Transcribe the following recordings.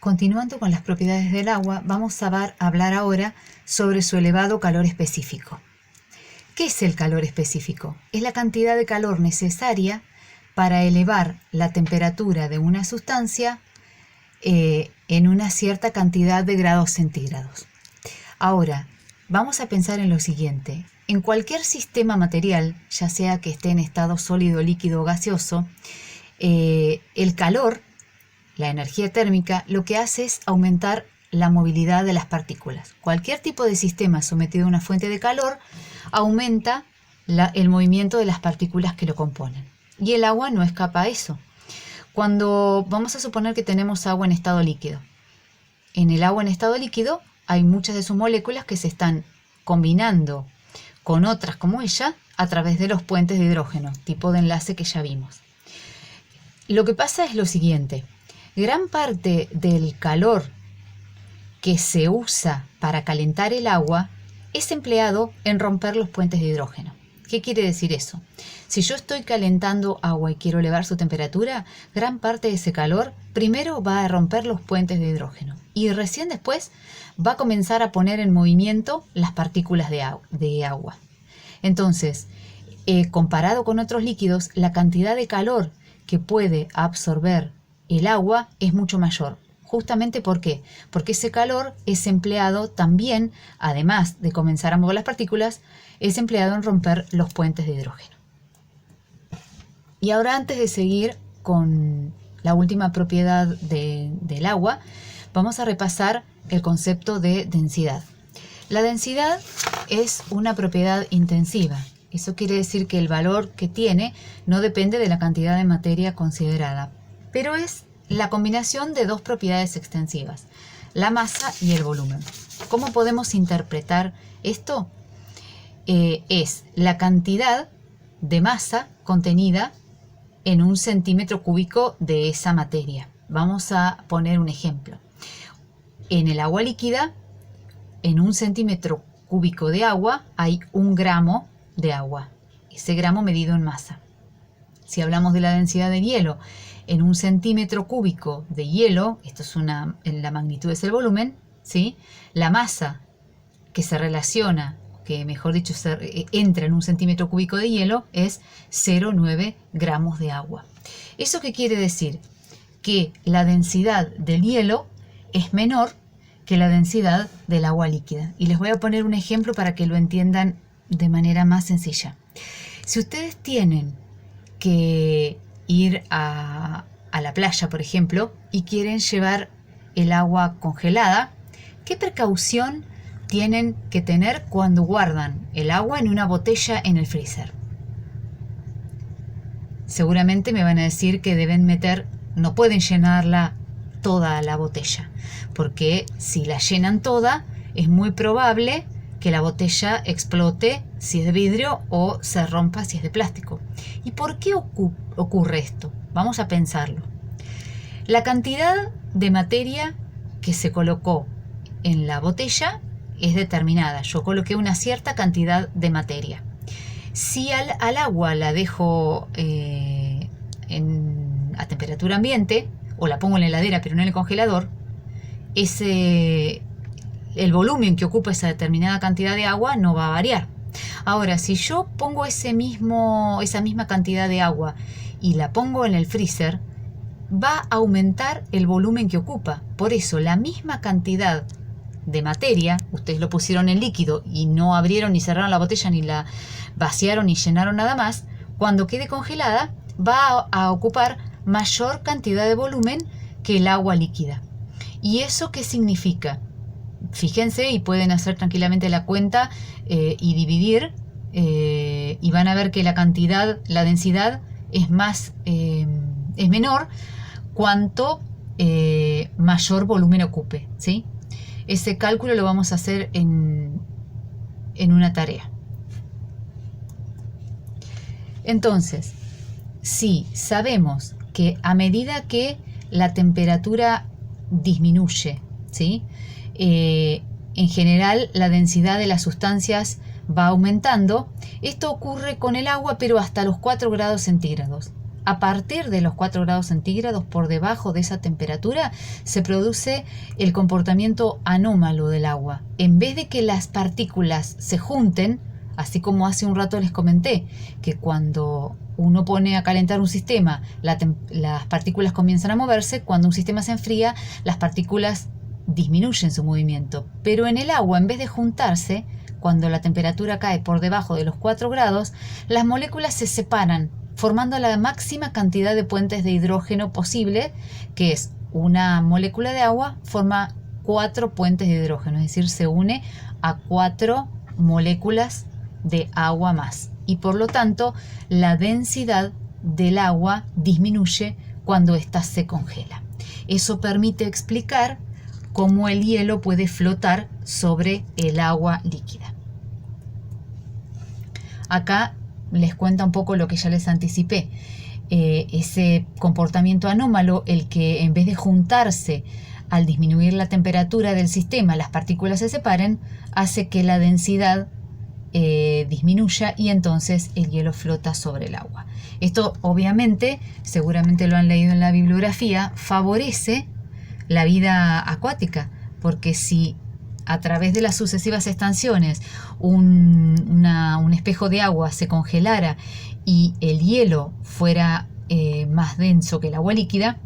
Continuando con las propiedades del agua, vamos a hablar ahora sobre su elevado calor específico. ¿Qué es el calor específico? Es la cantidad de calor necesaria para elevar la temperatura de una sustancia en una cierta cantidad de grados centígrados. Ahora, vamos a pensar en lo siguiente. En cualquier sistema material, ya sea que esté en estado sólido, líquido o gaseoso, el calor, la energía térmica, lo que hace es aumentar la movilidad de las partículas. Cualquier tipo de sistema sometido a una fuente de calor aumenta el movimiento de las partículas que lo componen. Y el agua no escapa a eso. Cuando vamos a suponer que tenemos agua en estado líquido. En el agua en estado líquido hay muchas de sus moléculas que se están combinando con otras como ella a través de los puentes de hidrógeno, tipo de enlace que ya vimos. Lo que pasa es lo siguiente. Gran parte del calor que se usa para calentar el agua es empleado en romper los puentes de hidrógeno. ¿Qué quiere decir eso? Si yo estoy calentando agua y quiero elevar su temperatura, gran parte de ese calor primero va a romper los puentes de hidrógeno y recién después va a comenzar a poner en movimiento las partículas de agua. Entonces, comparado con otros líquidos, la cantidad de calor que puede absorber el agua es mucho mayor. Justamente ¿por qué? Porque ese calor es empleado también, además de comenzar a mover las partículas, es empleado en romper los puentes de hidrógeno. Y ahora, antes de seguir con la última propiedad del agua, vamos a repasar el concepto de densidad. La densidad es una propiedad intensiva. Eso quiere decir que el valor que tiene no depende de la cantidad de materia considerada, pero es la combinación de dos propiedades extensivas, la masa y el volumen. ¿Cómo podemos interpretar esto? Es la cantidad de masa contenida en un centímetro cúbico de esa materia. Vamos a poner un ejemplo. En el agua líquida, en un centímetro cúbico de agua hay 1 gramo de agua, ese gramo medido en masa. Si hablamos de la densidad del hielo, en un centímetro cúbico de hielo, esto es la magnitud es el volumen, ¿sí? La masa que se relaciona, que mejor dicho entra en un centímetro cúbico de hielo, es 0,9 gramos de agua. ¿Eso qué quiere decir? Que la densidad del hielo es menor que la densidad del agua líquida. Y les voy a poner un ejemplo para que lo entiendan de manera más sencilla. Si ustedes tienen que ir a la playa, por ejemplo, y quieren llevar el agua congelada, ¿qué precaución tienen que tener cuando guardan el agua en una botella en el freezer? Seguramente me van a decir que deben no pueden llenarla toda la botella, porque si la llenan toda, es muy probable que la botella explote si es de vidrio o se rompa si es de plástico. ¿Y por qué ocurre esto? Vamos a pensarlo. La cantidad de materia que se colocó en la botella es determinada. Yo coloqué una cierta cantidad de materia. Si al agua la dejo a temperatura ambiente, o la pongo en la heladera pero no en el congelador, el volumen que ocupa esa determinada cantidad de agua no va a variar. Ahora, si yo pongo esa misma cantidad de agua y la pongo en el freezer, va a aumentar el volumen que ocupa. Por eso, la misma cantidad de materia, ustedes lo pusieron en líquido y no abrieron ni cerraron la botella ni la vaciaron ni llenaron nada más, cuando quede congelada va a ocupar mayor cantidad de volumen que el agua líquida. ¿Y eso qué significa? Fíjense y pueden hacer tranquilamente la cuenta y dividir y van a ver que la densidad es menor cuanto mayor volumen ocupe, ¿sí? Ese cálculo lo vamos a hacer en una tarea. Entonces, si sabemos que a medida que la temperatura disminuye, ¿sí? En general la densidad de las sustancias va aumentando. Esto ocurre con el agua, pero hasta los 4 grados centígrados. a partir de los 4 grados centígrados, por debajo de esa temperatura, se produce el comportamiento anómalo del agua. En vez de que las partículas se junten, así como hace un rato les comenté, que cuando uno pone a calentar un sistema, las partículas comienzan a moverse, cuando un sistema se enfría, las partículas disminuyen su movimiento. Pero en el agua, en vez de juntarse, cuando la temperatura cae por debajo de los 4 grados, las moléculas se separan, formando la máxima cantidad de puentes de hidrógeno posible, que es una molécula de agua, forma 4 puentes de hidrógeno, es decir, se une a 4 moléculas de agua más. Y por lo tanto, la densidad del agua disminuye cuando ésta se congela. Eso permite explicar cómo el hielo puede flotar sobre el agua líquida. Acá les cuenta un poco lo que ya les anticipé. Ese comportamiento anómalo, el que en vez de juntarse al disminuir la temperatura del sistema, las partículas se separen, hace que la densidad disminuya y entonces el hielo flota sobre el agua. Esto obviamente, seguramente lo han leído en la bibliografía, favorece la vida acuática, porque si a través de las sucesivas expansiones un espejo de agua se congelara y el hielo fuera más denso que el agua líquida,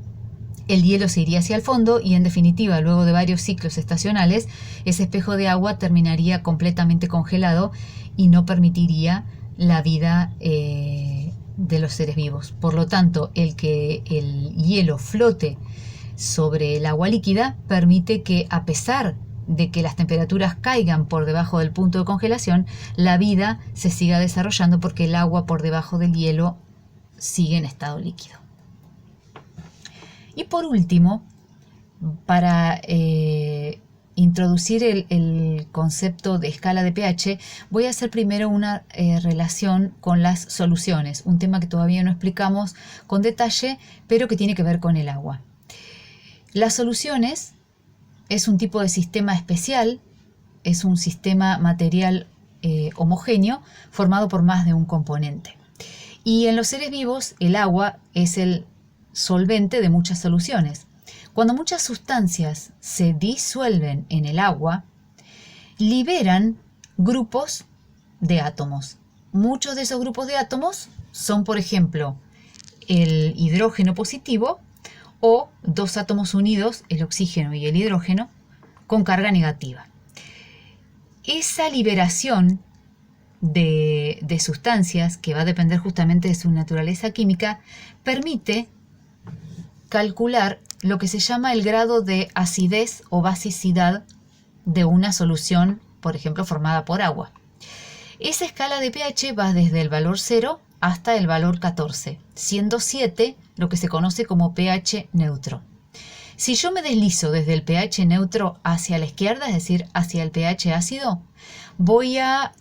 el hielo se iría hacia el fondo y en definitiva, luego de varios ciclos estacionales, ese espejo de agua terminaría completamente congelado y no permitiría la vida de los seres vivos. Por lo tanto, el que el hielo flote sobre el agua líquida permite que, a pesar de que las temperaturas caigan por debajo del punto de congelación, la vida se siga desarrollando porque el agua por debajo del hielo sigue en estado líquido. Y por último, para introducir el concepto de escala de pH, voy a hacer primero una relación con las soluciones, un tema que todavía no explicamos con detalle, pero que tiene que ver con el agua. Las soluciones es un tipo de sistema especial, es un sistema material homogéneo formado por más de un componente. Y en los seres vivos el agua es el solvente de muchas soluciones. Cuando muchas sustancias se disuelven en el agua, liberan grupos de átomos. Muchos de esos grupos de átomos son, por ejemplo, el hidrógeno positivo o dos átomos unidos, el oxígeno y el hidrógeno, con carga negativa. Esa liberación de sustancias, que va a depender justamente de su naturaleza química, permite calcular lo que se llama el grado de acidez o basicidad de una solución, por ejemplo, formada por agua. Esa escala de pH va desde el valor 0 hasta el valor 14, siendo 7 lo que se conoce como pH neutro. Si yo me deslizo desde el pH neutro hacia la izquierda, es decir, hacia el pH ácido, voy a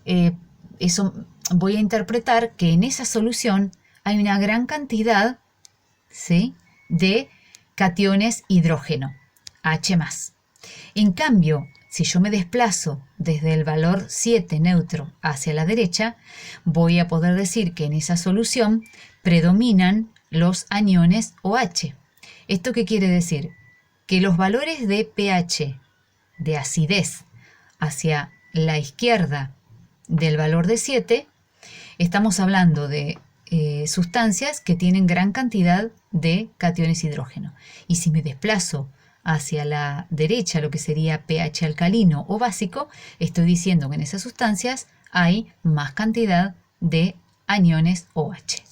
interpretar que en esa solución hay una gran cantidad, ¿sí?, de cationes hidrógeno, H+. En cambio, si yo me desplazo desde el valor 7 neutro hacia la derecha, voy a poder decir que en esa solución predominan los aniones OH. ¿Esto qué quiere decir? Que los valores de pH, de acidez, hacia la izquierda del valor de 7, estamos hablando de sustancias que tienen gran cantidad de cationes hidrógeno. Y si me desplazo hacia la derecha, lo que sería pH alcalino o básico, estoy diciendo que en esas sustancias hay más cantidad de aniones OH.